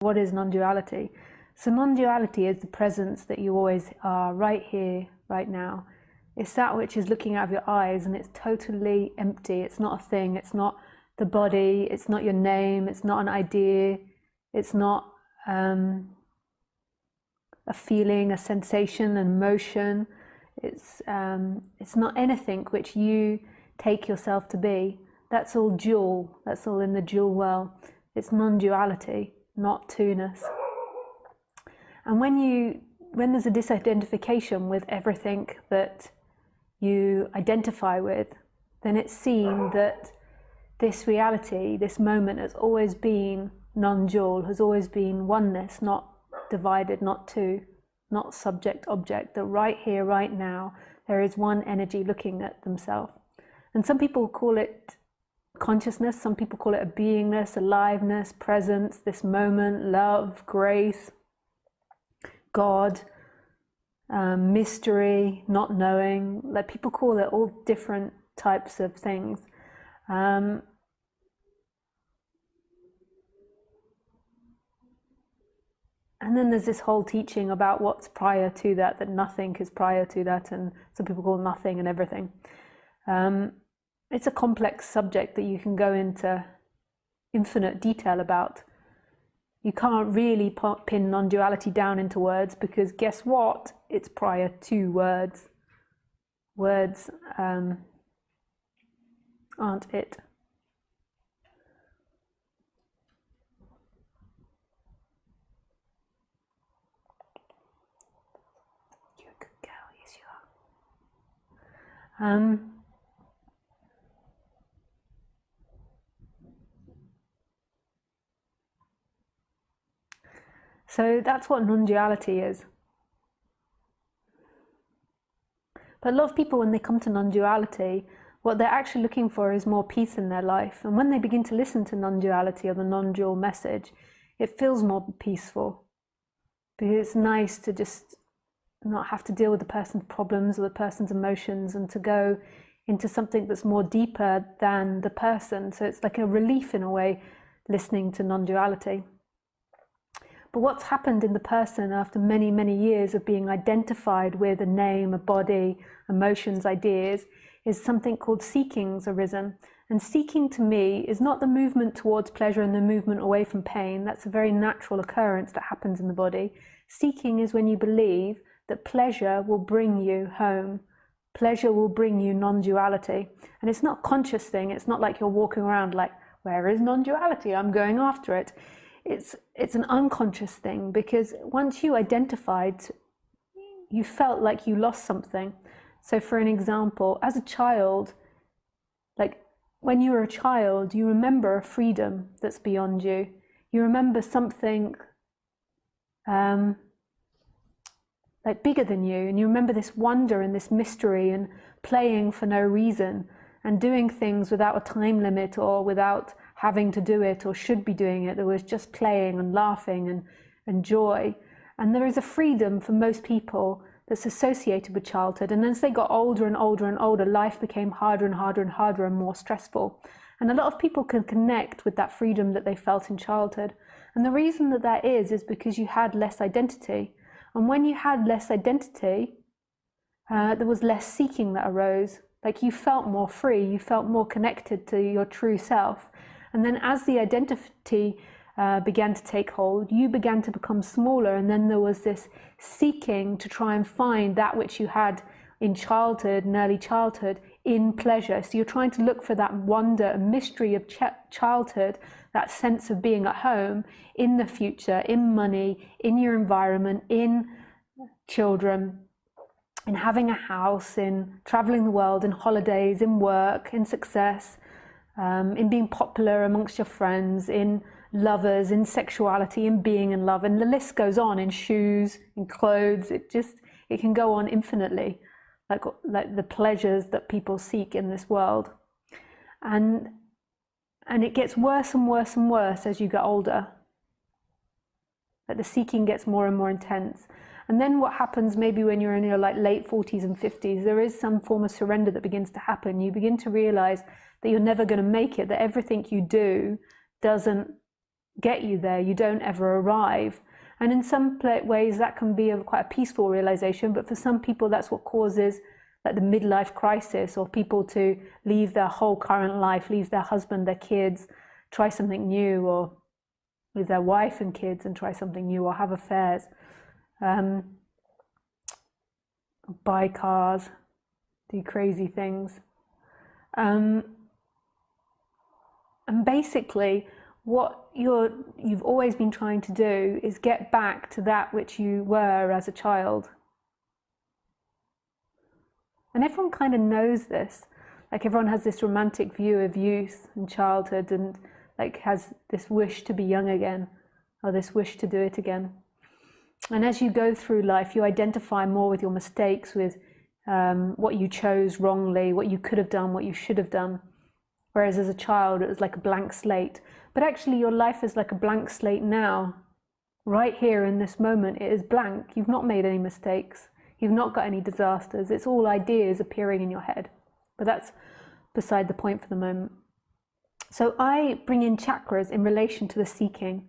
What is non-duality? So non-duality is the presence that you always are, right here, right now. It's that which is looking out of your eyes, and it's totally empty. It's not a thing. It's not the body. It's not your name. It's not an idea. It's not a feeling, a sensation, an emotion. It's not anything which you take yourself to be. That's all dual. That's all in the dual world. It's non-duality, not two-ness. And when there's a disidentification with everything that you identify with, then it's seen that this reality, this moment, has always been non-dual, has always been oneness, not divided, not two, not subject-object, that right here, right now, there is one energy looking at themselves. And some people call it consciousness, some people call it a beingness, aliveness, presence, this moment, love, grace, God, mystery, not knowing. Like, people call it all different types of things. And then there's this whole teaching about what's prior to that, that nothing is prior to that, and some people call nothing and everything. It's a complex subject that you can go into infinite detail about. You can't really pin non-duality down into words, because guess what? It's prior to words. Words aren't it. You're a good girl, yes you are. So that's what non-duality is. But a lot of people, when they come to non-duality, what they're actually looking for is more peace in their life. And when they begin to listen to non-duality or the non-dual message, it feels more peaceful. Because it's nice to just not have to deal with the person's problems or the person's emotions, and to go into something that's more deeper than the person. So it's like a relief in a way, listening to non-duality. But what's happened in the person after many, many years of being identified with a name, a body, emotions, ideas, is something called seeking's arisen. And seeking, to me, is not the movement towards pleasure and the movement away from pain. That's a very natural occurrence that happens in the body. Seeking is when you believe that pleasure will bring you home. Pleasure will bring you non-duality. And it's not a conscious thing. It's not like you're walking around like, where is non-duality? I'm going after it. It's an unconscious thing, because once you identified, you felt like you lost something. So for an example, as a child, like when you were a child, you remember a freedom that's beyond you. You remember something like bigger than you, and you remember this wonder and this mystery and playing for no reason and doing things without a time limit or without having to do it or should be doing it. There was just playing and laughing and joy. And there is a freedom for most people that's associated with childhood. And as they got older and older and older, life became harder and harder and harder and more stressful. And a lot of people can connect with that freedom that they felt in childhood. And the reason that that is because you had less identity. And when you had less identity, there was less seeking that arose. Like, you felt more free, you felt more connected to your true self. And then as the identity began to take hold, you began to become smaller, and then there was this seeking to try and find that which you had in childhood and early childhood in pleasure. So you're trying to look for that wonder and mystery of childhood, that sense of being at home, in the future, in money, in your environment, in children, in having a house, in traveling the world, in holidays, in work, in success, in being popular amongst your friends, in lovers, in sexuality, in being in love, and the list goes on, in shoes, in clothes. It can go on infinitely, like the pleasures that people seek in this world. And it gets worse and worse and worse as you get older. Like, the seeking gets more and more intense. And then what happens, maybe when you're in your late 40s and 50s, there is some form of surrender that begins to happen. You begin to realize that you're never going to make it, that everything you do doesn't get you there. You don't ever arrive. And in some ways that can be quite a peaceful realization, but for some people that's what causes like the midlife crisis, or people to leave their whole current life, leave their husband, their kids, try something new, or leave their wife and kids and try something new, or have affairs, buy cars, do crazy things. And basically what you've always been trying to do is get back to that which you were as a child. And everyone kind of knows this. Like everyone has this romantic view of youth and childhood, and like has this wish to be young again, or this wish to do it again. And as you go through life, you identify more with your mistakes, with what you chose wrongly, what you could have done, what you should have done. Whereas as a child, it was like a blank slate. But actually your life is like a blank slate now. Right here in this moment, it is blank. You've not made any mistakes. You've not got any disasters. It's all ideas appearing in your head. But that's beside the point for the moment. So I bring in chakras in relation to the seeking.